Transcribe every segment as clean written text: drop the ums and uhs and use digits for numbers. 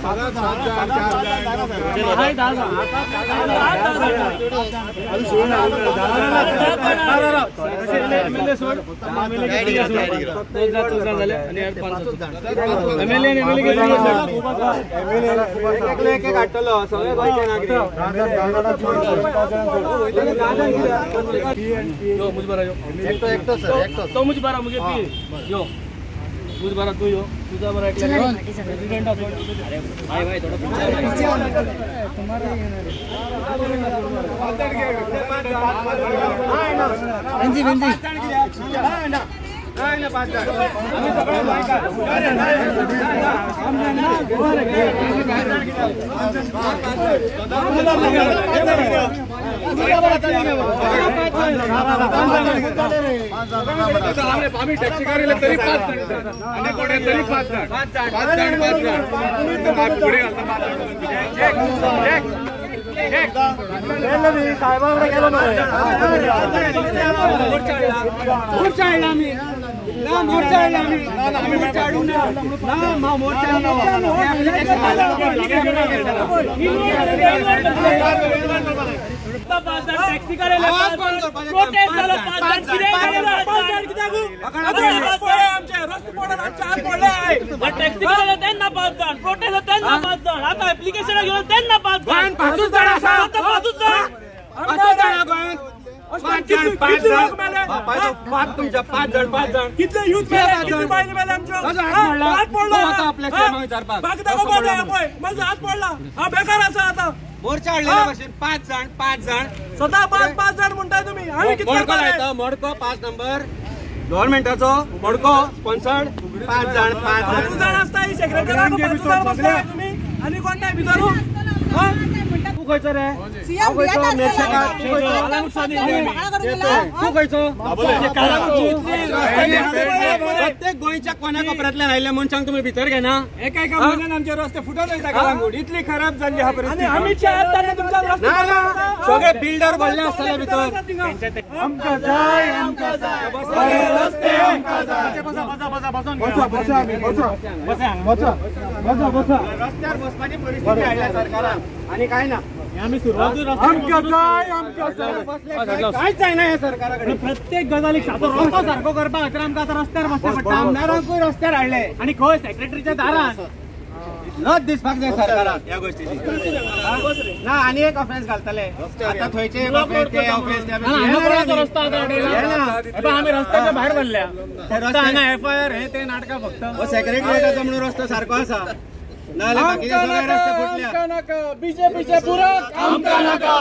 तो मुझे बारा मुझे यो मुझे बारा तू यो तुझा बारा प्रेसिडेंट अरे भाई भाई थोड़ा आम्ही टॅक्सी गाडीला तरी 5 जण आणि कोडे तरी 5 जण पुढे साहेबांकडे गेलो टॅक्सी करायला टॅक्सी करायला त्यांना 5 जण प्रोटेस्ट त्यांना 5 जण आता ऍप्लिकेशन घेऊन त्यांना 5 जण 5 जण कितले युथ किती पाहिजे माझा हात पडला हा बेकार असा आता मोर्चा हाडलेला भाशेन 5 जण स्वतः 5 जण म्हणताय तुम्ही आम्ही किती मोडको 5 नंबर गव्हर्नमेंटाचो मोडको स्पॉन्सर्ड 5 जण असता सेक्रेटरी तुम्ही आणि कोण नाही भितरू तू खयचो रे प्रत्येक गोंयच्या कोण्या कोपऱ्यातल्यान आयिल्ल्या मनशांक तुम्ही भितर घेना एका म्हयन्यान आमचे रस्ते फुटत वयता कळंगूट इतली खराब जाल्ली हा परिस्थिती आमी सगळे बिल्डर भरले आसतले भितर आमकां जाय रस्ते आमकां जाय रस्त्यार बसपाची परिस्थिती हाडल्या सरकारान आणि काय ना आम्ही कांयच जायना ह्या सरकाराकडे प्रत्येक गजालीक रस्तो सारको करपाक खातीर आमकां आतां रस्त्यार बसचें पडटा आमदारांकूय रस्त्यार हाडले आणि खंय सेक्रेटरीच्या दारान लज दिसपाक जाय सरकाराक ह्या गोष्टीची ना आनी एक ऑफेन्स घालतले आतां थंयचे रस्तो आमी रस्त्याच्या भायर भरल्या हांगा FIR हे ते नाटकां फक्त सेक्रेटरीचा म्हणून रस्तो सारको आसा बीजेपीचे पुरक आमका नाका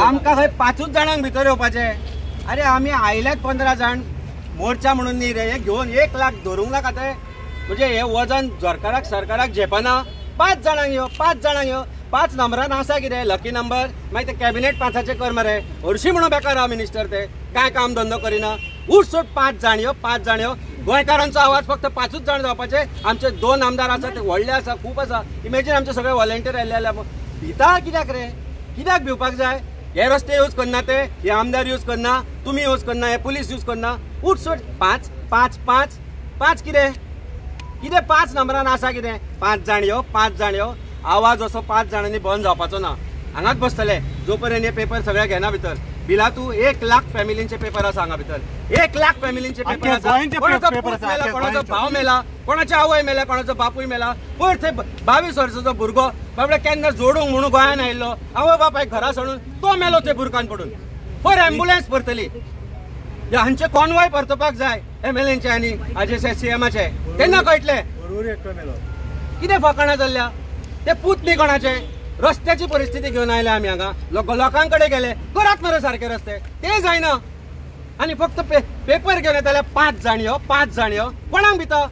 आमकां खंय 5 जणांक भितर येवपाचे अरे आमी आयल्यात 15 जण मोर्चा म्हणून न्ही रे हे घेवन 1 लाख धरूंक नाका ते म्हणजे हे वजन सरकाराक झेपना 5 जणांक यो 5 नंबरान आसा कितें लकी नंबर मागीर ते कॅबिनेट 5चे कर मरे हरशीं म्हणून बेकार हा मिनिस्टर ते काय काम धंदो करिना उठसूट 5 जण यो गोंयकारांचो आवाज फक्त 5 जण जावपाचे आमचे 2 आमदार आसा ते व्हडले आसा खूब आसा इमेजीन आमचे सगळे व्हॉलंटियर आयले भिता कित्याक रे कित्याक भिवपाक जाय हे रस्ते यूज करना ते हे आमदार यूज करना तुम्ही यूज करना हे पुलीस यूज करना उठसूट 5 कितें 5 नंबरान आसा कितें 5 जण यो आवाज असो 5 जणांनी बंद जावपाचो ना हांगाच बसतले जो पर्यंत हे पेपर सगळे घेना भितर बिला तू 1 लाख फॅमिलींचे पेपर आसा हांगा भितर 1 लाख फॅमिलींचे पेपर आसा कोणाचो भाव मेला कोणाची आवय मेला कोणाचो बापूय मेला पयर थंय 22 वर्साचो भुरगो बाबडे केन्ना जोडूंक म्हणून गोंयान आयिल्लो आवय बापायक घरा सोडून तो मेलो ते भुरकान पडून पयर एम्बुलन्स परतली हांचे कॉन्वॉय परतोवपाक जाय MLAचे आनी हाजे CMचे तेन्ना कळटले कितें फकाणां जाल्ल्या ते पुतणी कोणाचे रस्त्याची परिस्थिती घेवन आयले आमी हांगा लोकांकडे गेले करात मरे सारखे रस्ते ते जायना आणि फक्त पेपर घेवन येताले 5 जण यो कोणाक भिता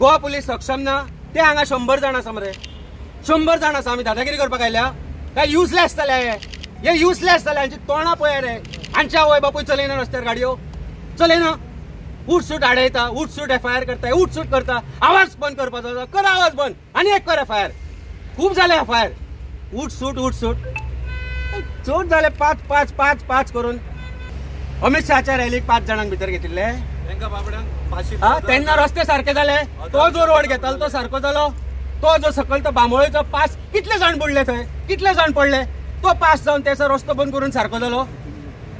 गोवा पुलीस सक्षम ना ते हांगा 100 जण आसा मरे 100 जण आसा आमी दादागिरी करपाक आयल्या काय युजलेस जाल्या हे हे युजलेस जाले हांची तोंडां पळय रे हांच्या आवय बापूय चलयना रस्त्यार गाडयो चलयना उठसूट आडयता उठसूट FIR करता उठसूट करता आवाज बंद करपाचो कर आवाज बंद आनी एक कर FIR खूब जाले FIR उठसूट चड जाले 5 करून अमित शहाच्या रॅलीक 5 जाणांक भितर घेतिल्ले तेन्ना रस्ते सारखे जाले तो जो रोड घेतालो तो सारको जालो तो जो सकयल तो बांबोळेचो पास कितले जाण बुडले थंय कितले जाण पडले तो पास जावन त्याचो रस्तो बंद करून सारको जालो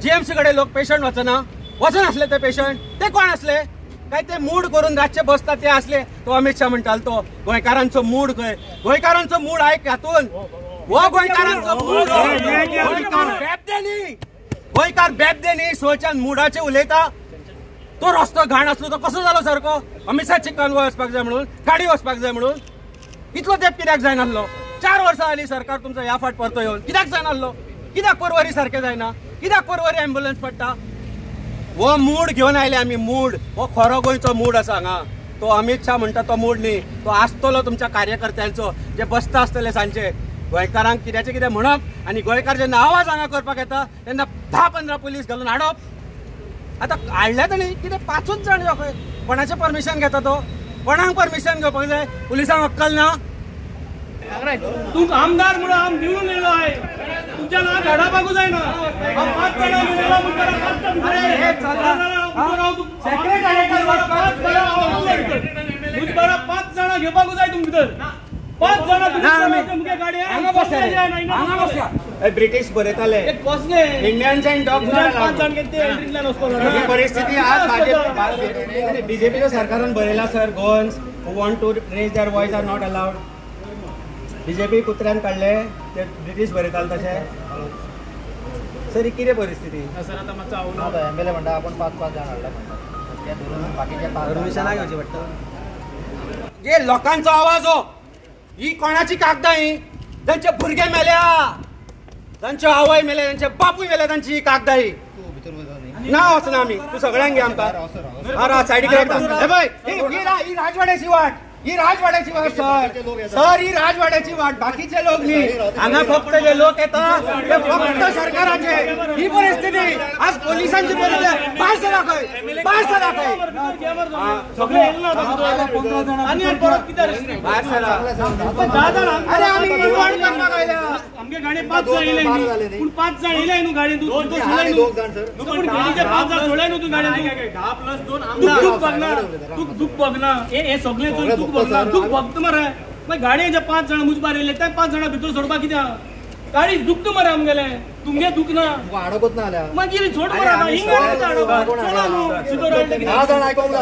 GMC कडेन लोक पेशंट वचनासले ते पेशंट ते कोण असले काय ते मूड करून रातचे बसता ते असले तो अमित शाह म्हणटालो तो गोंयकारांचो मूड खंय गोंयकारांचो मूड आयक हातून हो गोंयकारांचो मूड गोंयकार बेबदे न्ही सोच्यान मुडाचे उलयता तो रस्तो घाण असलो तो कसो जालो सारको अमित शाह चिकन वचपाक जाय म्हणून गाडी वचपाक जाय म्हणून इतलो तेंप कित्याक जायनासलो 4 वर्सां जालीं सरकार तुमचो ह्या फाट परतो येवन कित्याक जायनासलो कित्याक परवरी सारकें जायना कित्याक परवरी ॲम्ब्युलन्स पडटा हो मूड घेवन आयले आमी मूड हो खरो गोंयचो मूड आसा हांगा तो अमित शाह म्हणटा तो मूड न्ही तो आसतलो तुमच्या कार्यकर्त्यांचो जे बसता आसतले सांजचे गोंयकारांक कित्याचें कितें म्हणप आनी गोंयकार जेन्ना आवाज हांगा करपाक येता तेन्ना 10-15 पुलीस घालून हाडप आतां हाडल्या ताणी कितें 5च जाण यो खंय कोणाचें परमिशन घेता तो कोणाक परमिशन घेवपाक जाय पुलिसांक अक्कल ना तू आमदार म्हणून आम निवडून येयलो आहे तुमच्या नावाक धाडपाकूच जायना 5 जाणां मेळयला म्हणटा 5 जाणां घेवपाकूच जाय तुमचे भितर 5 जाणां ब्रिटीश बरयताले कसले इंडियन्स अँड डॉग 5 जाण एंट्रींतल्यान वचपाक परिस्थिती आज बीजेपीच्या सरकारान बरयला sir Goans who want to raise their voice are not allowed BJP कुत्र्यान काढले ते ब्रिटीश बरयताले तशें सर ही कितें परिस्थिती सर आतां मातसो MLA म्हणटा आपण 5 जाण हाडला म्हणटा बाकीचे परमिशनाक घेवची पडटा जे लोकांचो आवाज हो ही कोणाची कागदां ही तांचे भुरगे मेल्या तांच्यो आवय मेले तांचे बापूय मेले तांची ही कागदां ही ना वचना आमी तूं सगळ्यांक घे आमकां सायडीक हे पळय ही राजवाड्याची वाट ही राजवाड्याची वाट सर ही राजवाड्याची वाट बाकीचे लोक न्ही हांगा फक्त जे लोक येता ते फक्त सरकाराचे ही परिस्थिती आज पोलिसांची परिस्थिती भायर सरा खंय सगळे आनी परत कित्याक भायर सरा अरे आमी निवड करपाक आयल्या आमगे गाडी 5 जाण येयले पूण 5 जाण येयले न्हू गाडी तूं सोडलाय न्हू पूण गाडीचे 5 जाण सोडलाय न्हू तूं गाडी 10+2 आमदार दुख बघना हे सगळे दुख बघना दुख बघता मरे गाडयेचे 5 जाण मुजबार येयले ते 5 जाणां भितर सोडपाक कित्याक गाडी दुखता मरे आमगेले तुमगे दुख ना आडोगत ना आल्या मागीर सोड मरे आता हिंग चला न्हू सिधो रावले 10 जाण आयकोंक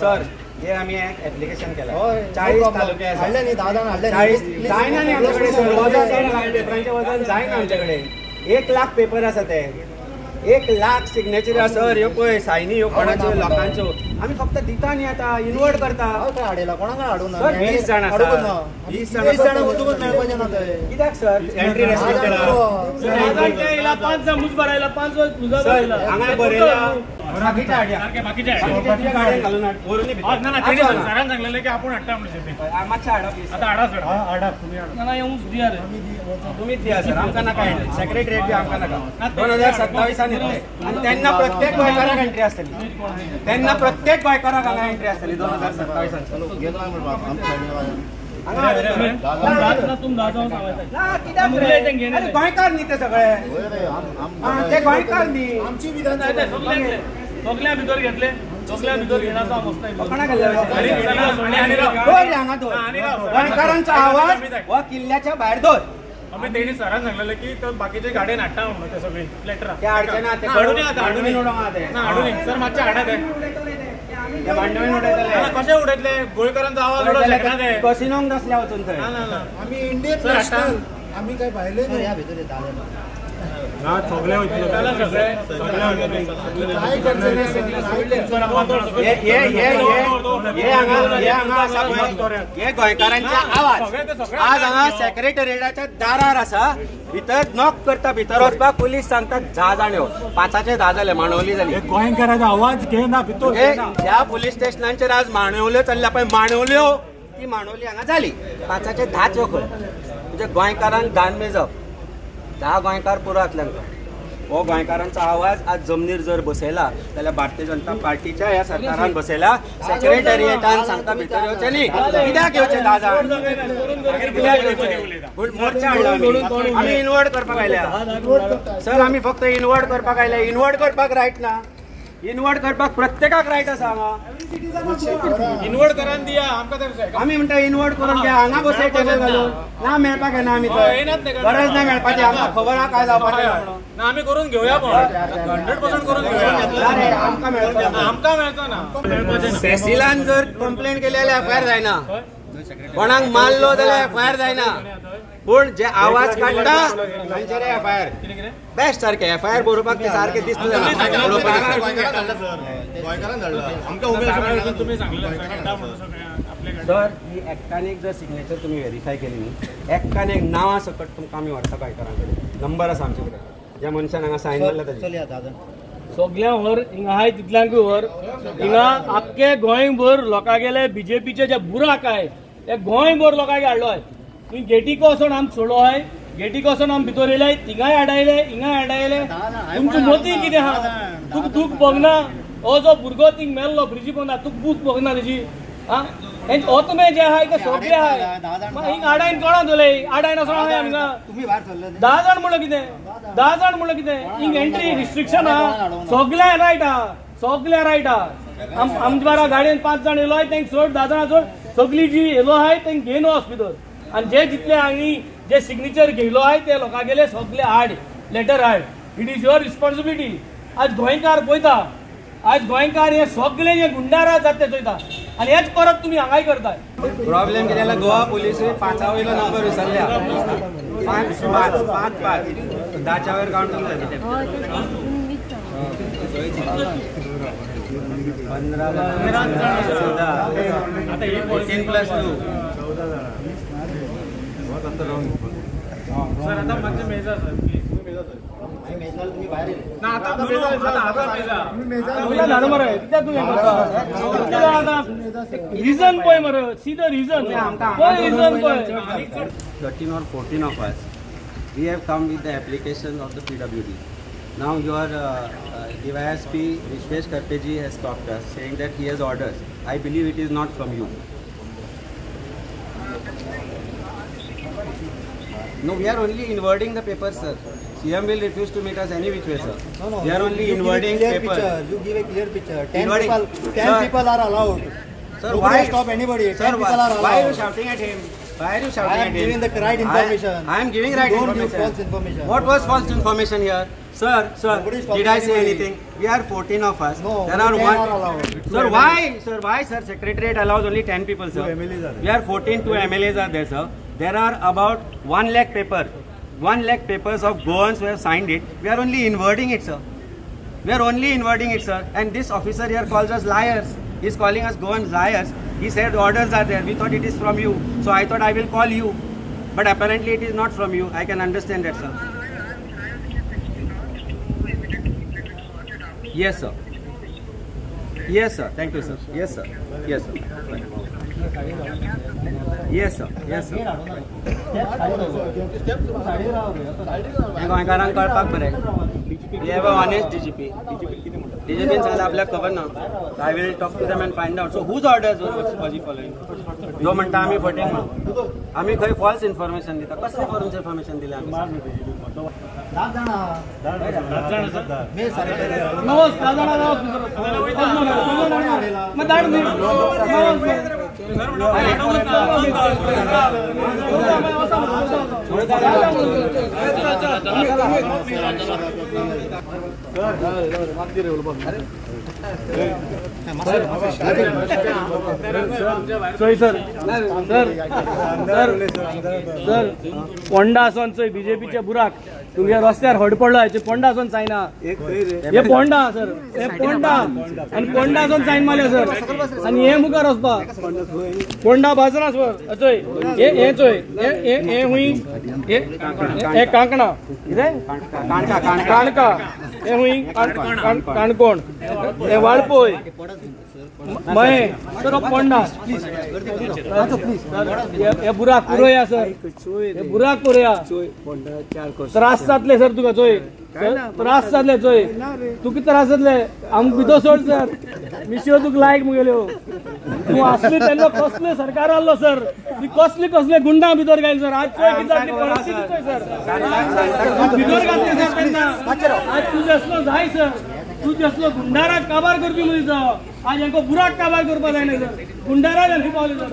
सर हे आम्ही एक ऍप्लिकेशन केलं 40 तालुके हाडले न्ही 10 जाण हाडले 40 जायना न्ही आमच्याकडे सर वजन पेपरांचे वजन जायना आमच्याकडे 1 लाख पेपर आसा ते 1 लाख सिग्नेचरी सर ह्यो पळय सायनी ह्यो कोणाच्यो लोकांच्यो आमी फक्त दिता न्ही आता इन्वर्ट करता हाडला कोणाक हाडून 20 जाण आसा 20 जाण वचूंकच मेळपाचें ना ते कित्याक सर एंट्री रेस्ट्रिक्टेड आहा 5 जाण मुजबार आयला 5 मुजबार आयला हांगा बरयला बाकीच्या हाडया बाकीच्या गाडयेन घालून हाड वरुनी भितर ना तेणी सरान सांगलेलें की आपण हाडटा म्हणून मातशें हाडा प्लीज आता हाडा सर हाडा तुम्ही हाडा ना येऊन दिया रे तुम्हीच द्या सर आमकां नाका सेक्रेटरीएट बी आमकां नाका 2027 येतले आनी तेन्ना प्रत्येक गोंयकाराक एंट्री आसतली तेन्ना प्रत्येक गोंयकाराक हांगा एंट्री आसतली 2027 गेलो गोंयकार न्ही ते सगळे ते गोंयकार न्ही आमची विधान सगळ्या भितर घेतले सगळ्या भितर घेण्याचा हांगा गोंयकारांचो आवाज हो किल्ल्याच्या भायर दवर आमी तेणी सरान सांगलेलें की तो बाकीचे गाडयेन हाडटा म्हणून ते सगळे लेटरां ते हाडचे ना ते हाडून उडोवंक ते हाडून सर मातशे हाडा ते भांडवळीन उडयतले कशे उडयतले गोंयकारांचो आवाज उडयतले ते कसिनोंक नसल्या वचून थंय आम्ही इंडियन नॅशनल आम्ही काय भायले नाही या भितर येता सगळे हे गोंयकारांचे आवाज आज हांगा सेक्रेटरिएटाच्या दारार आसा भितर नॉक करता भितर वचपाक पुलीस सांगतात 10 जाण यो 5चे 10 जाले मांडवली जाली गोंयकारांचो आवाज घेना भितर ह्या पुलीस स्टेशनांचेर आज मांडवल्यो चल्ल्या पळय मांडवल्यो ती मांडवली हांगा जाली 5चे 10 यो खंय म्हणजे गोंयकारांक दान मेजप 10 गोंयकार पुरो जातल्यांक हो गोंयकारांचो आवाज आज जमनीर जर बसयला जाल्यार भारतीय जनता पार्टीच्या ह्या सरकारान बसयला सेक्रेटरिएटान सांगता भितर येवचें न्ही कित्याक येवचें 10 जाण कित्याक येवचें पूण मोर्चा हाडला आमी इनवर्ट करपाक आयल्या सर आमी फक्त इनवर्ट करपाक आयल्या इनवर्ट करपाक रायट ना इनवर्ट करपाक प्रत्येकाक रायट आसा हांगा इनवर्ट करान दिया आमकां आमी म्हणटा इनवर्ट करून घ्या हांगा बसय टेबल घालून ना मेळपाक येना आमी थंय गरज ना मेळपाची आमकां खबर आहा काय जावपाचें म्हणून ना आमी करून घेवया पण 100% करून घेवया आमकां मेळचो ना सेसिलान जर कंप्लेंट केली जाल्यार एफआयआर जायना कोणाक मारलो जाल्यार एफआयआर जायना पूण जे आवाज काडटा तांचेर एफआयआर बेस्ट सारखे एफआयआर बरोवपाक ते सारखे सर ही एक्टान एक जर सिग्नेचर तुम्ही व्हेरीफाय केली न्ही एक्टान एक नांवां सकट तुमकां आमी व्हरता गोंयकारां कडेन नंबर आसा आमचे कडेन ज्या मनशान हांगा सायन मारला ताजेर सगळ्या व्हर हिंगा आहाय तितल्यांकूय व्हर हिंगा आख्खे गोंयभर लोकांगेले बीजेपीचे जे बुराक आहाय ते गोंयभर लोकांक हाडलो आहाय तुमी गेटीको वचून आमी सोडलो आहाय गेटीको वचून आमी भितर येयले थिंगाय हाडायले हिंगाय हाडायले तुमची मोती कितें आहा तुका दूख भोगना हो जो भुरगो थिंग मेल्लो ब्रिजी पोंदा तुका दूख भोगना तेजी आं हो तुमी जे आहाय ते सगळे आहाय हिंग हाडायन कोणा दोलय हाडायन वचून आहाय आमकां 10 जाण म्हणलं कितें 10 जाण म्हणलं कितें हिंग एंट्री रिस्ट्रिक्शन आहा सगळे रायट आहा सगळे रायट आहा आमच्या बारा गाडयेन 5 जाण येयलो आहाय तेंक सोड 10 जाणां सोड सगळी जी येयलो आहाय तेंक घेवन हॉस्पिटल आनी जे जितले हांगी जे सिग्नेचर घेयलो आहाय ते लोकांगेले सगळे हाड लेटर हाड इट इज युअर रिस्पॉन्सिबिलिटी आज गोंयकार पळयता आज गोंयकार हे सगळे जे गुंडाराज जाता ते चोयता आनी हेच परत तुमी हांगाय करताय प्रॉब्लेम कितें जाल्यार गोवा पुलीसूय 5 वयलो नंबर विसरल्या 5 10च्या वयर कावंट जाता 15+2 सर आता माझे मेजा सर रिझन पळय मरे सीधा रिझन पळय रिझन पळय 13 or 14 of us we have come with the application of the PWD. Now your DYSP Vishwesh Karpeji has stopped us saying that he has orders. I believe it is not from you. No, we are only inverting the papers, sir. CM will refuse to meet us any which way, sir. No, we are only inverting papers. You give a clear picture. 10 Inverting. people, 10 Sir. people are allowed. Sir, You why cannot stop anybody? 10 Sir, people are allowed. why are you shouting at him? Why are you shouting I at am him? giving the right information. I am giving You right don't give information. false information. What was false information here? Sir, Nobody is did I say stopping anything? We are 14 of us. No, there are 10 one. are allowed. Sir, why, sir? Secretariat allows only 10 people, sir. 2 MLAs are there. We are 14, 2 MLAs are there, sir. There are about 1 lakh paper. 1 lakh papers of Goans who have signed it. We are only inverting it, sir. We are only inverting it, sir. And this officer here calls us liars. He is calling us Goans liars. He said orders are there. We thought it is from you. So I thought I will call you. But apparently it is not from you. I can understand that, sir. Yes, sir. Yes, sir. Thank you, sir. Yes, sir. Yes, sir. Yes, sir. Yes, sir. गोंयकारांक कळपाक बरें. We have a honest DGP. DGP सांगला आपल्याक खबर ना. I will talk to them and find out. So whose orders was he following? जो म्हणटा आमी फटींग म्हणून. आमी खंय फॉल्स इन्फॉर्मेशन दिता. कसले फॉल्स इन्फॉर्मेशन दिले आमी? 10 जाण. मी सांगितलं. सर पोंडा आसन चोय बीजेपीचे बुराक तुमगे रस्त्यार हड पडलो हाचे पोंडा आसन सायना हे पोंडा सर हे पोंडा आनी पोंडा आसन सायन मारले सर आनी हे मुखार वचपाक पोंडा बाजरास वर चोय हे चोय हे हुई हे कांकणा काणका हे हुई काणकोण हे वाळपोय मये सर पडना हे बुराक पुरोया सर हे बुराक पुरोया त्रास जातले सर तुका चोय त्रास जातले चोय तू किती त्रास जातले आमक भितो सोड सर मिशियो तुका लायक मुगेल्यो तू असली तेन्ना कसले सरकार आल्लो सर कसले गुंडा भितर घायल सर आज चोय किती जातली परिस्थिती चोय सर भितर घातले सर तेन्ना आज तुजे असलो जाय सर तुजे असलो गुंडाराक काबार करपी मनीस आज यांको बुराक काबार करपा जायना सर गुंडाराक यांनी पावले सर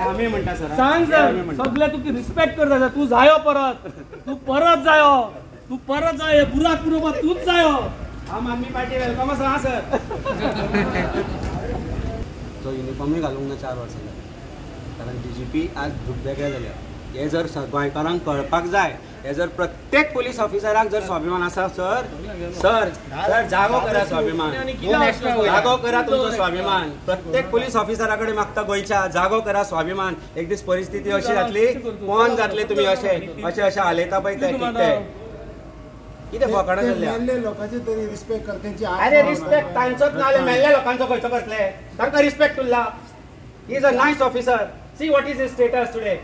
आम्ही म्हणटा सर सांग सर सगळे तुका रिस्पेक्ट करता सर तू जायो परत तू परत जायो बुराक पुरोवपा तूच जायो आम आदमी पार्टी वेलकम आसा सर तो युनिफॉर्मूय घालूंक ना 4 वर्सां कारण DGP आज धुपवेगळे जाल्या हे जर गोंयकारांक कळपाक जाय हे जर प्रत्येक पुलीस ऑफिसराक जर स्वाभिमान आसा सर जागो करा स्वाभिमान जागो करा तुमचो स्वाभिमान प्रत्येक पुलीस ऑफिसरा कडेन मागता गोंयच्या जागो करा स्वाभिमान एक दीस परिस्थिती अशी जातली कोण जातले तुमी अशे हालयता पळय ते कितें फकाणां जाल्ल्या लोकांचे तरी रिस्पेक्ट करते अरे रिस्पेक्ट तांचोच नाले मेल्ल्या लोकांचो खंयचो करतले तांकां रिस्पेक्ट उरला he is a nice officer see what is his status today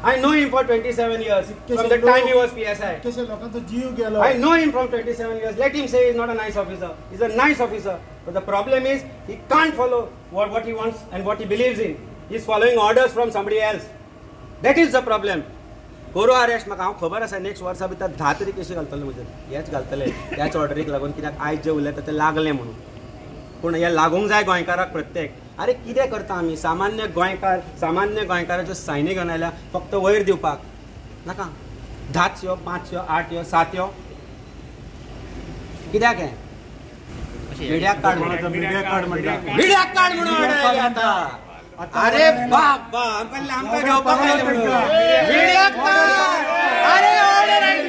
I know him for 27 years from the time he was PSI. कशे लोकांचो जीव गेलो I know him from 27 years. Let him say he's not a nice officer. He's a nice officer. But the problem is he can't follow what he wants and what he believes in. He's following orders from somebody else. That is the problem. कोरो arrest म्हाका हांव खबर आसा next वर्सा भितर 10 तरी केसी घालतले म्हजे हेच घालतले ह्याच ऑर्डरीक लागून कित्याक आयज जे उलयता ते लागले म्हणून पूण हे लागूंक जाय गोंयकाराक प्रत्येक अरे कितें करता आमी सामान्य गोंयकाराच्यो सायनी घेवन आयल्या फक्त वयर दिवपाक नाका 10 यो 5 यो 8 यो 7 यो कित्याक हें मिडियाक कार्ड म्हणून ऑर्डर आयली आतां अरे बाबा आमकां घेवपाक आयले म्हणून मिडियाक कार्ड अरे ऑर्डर आयली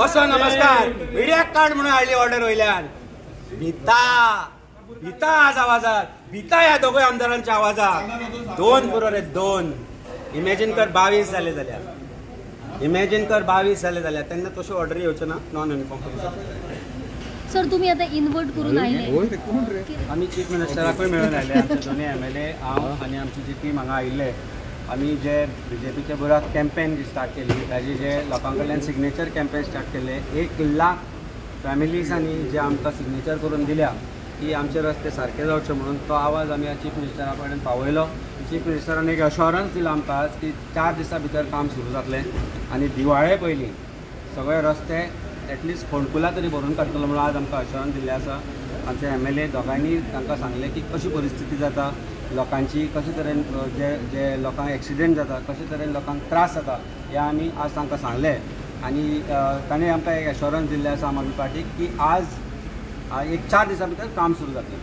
असो नमस्कार मिडियाक कार्ड म्हणून हाडली ऑर्डर वयल्यान भिता आज आवाजात भिता ह्या दोगूय आमदारांच्या आवाजात 2 पुरो रे 2 इमॅजिन कर 22 जाले जाल्यार तेन्ना तश्यो ऑर्डरी येवच्यो ना नॉन युनिफॉर्म सर तुम्ही आता इन्वर्ट करून आयले आमी चीफ मिनिस्टराकूय मेळून आयले आमचे दोनूय MLA हांव आनी आमची जी टीम हांगा आयिल्ले आमी जे BJPचे बुराक कॅम्पेन जी स्टार्ट केली ताजी जे लोकां कडल्यान सिग्नेचर कॅम्पेन स्टार्ट केले 1 लाख फॅमिलीजांनी जे आमकां सिग्नेचर करून दिल्या की आमचे रस्ते सारके जावचे म्हणून तो आवाज आमी चीफ मिनिस्टरा कडेन पावयलो चीफ मिनिस्टरान एक अश्योरन्स दिला आमकां आज की 4 दिसां भितर काम सुरू जातलें आनी दिवाळे पयलीं सगळे रस्ते एटलिस्ट फोंडकुला तरी भरून काडटलो म्हणून आज आमकां अश्योरन्स दिल्लें आसा आमचे MLA दोगांयनी तांकां सांगलें की कशी परिस्थिती जाता लोकांची कशे तरेन जे लोकांक एक्सिडेंट जाता कशे तरेन लोकांक त्रास जाता हें आमी आज तांकां सांगलें आनी ताणें आमकां एक एश्योरन्स दिल्लें आसा आम आदमी पार्टीक की आज एक 4 दिसां भितर काम सुरू जातलें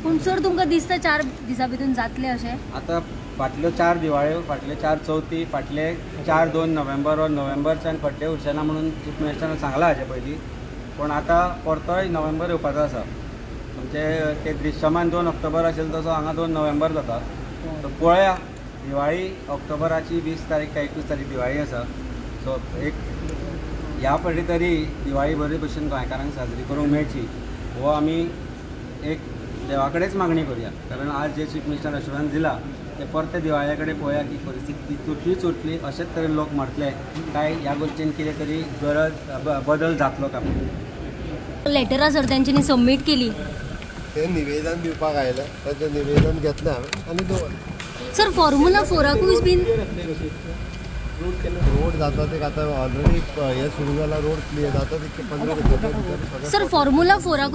पूण सर तुमकां दिसता 4 दिसां भितर जातलें अशें आतां फाटल्यो 4 दिवाळ्यो फाटले 4 चवथी फाटले 4-2 नोव्हेंबर वा नोव्हेंबरच्यान खड्डे उरचे ना म्हणून चीफ मिनिस्टरान सांगलां हाजे पयलीं पूण आतां परतोय नोव्हेंबर येवपाचो आसा म्हणजे ते दृश्यमान 2 ऑक्टोबर आशिल्लो तसो हांगा 2 नोव्हेंबर जाता सो पळया दिवाळी ऑक्टोबराची 20 तारीख काय 21 तारीख दिवाळी आसा सो एक ह्या फावटी तरी दिवाळी बरे भशेन गोंयकारांक साजरी करूंक मेळची हो आमी एक देवा कडेच मागणी करूया कारण आज जे चीफ मिनिस्टर एश्योरन्स दिला ते परते दिवाळे कडेन पळोवया की परिस्थिती सुटली अशेच तरेन लोक मरतले काय ह्या गोष्टीन कितें तरी बदल जातलो काय लेटरा सर त्यांच्यानी सबमीट केली ते निवेदन दिवपाक आयले त्याचं निवेदन घेतलें हांवें आनी दवरलें सर फॉर्म्युला 4 बीन रोड जाता ते आतां ऑलरेडी हे सुरू जाला रोड क्लियर जाता ते 15 दिसांच्या भितर सर फॉर्म्युला 4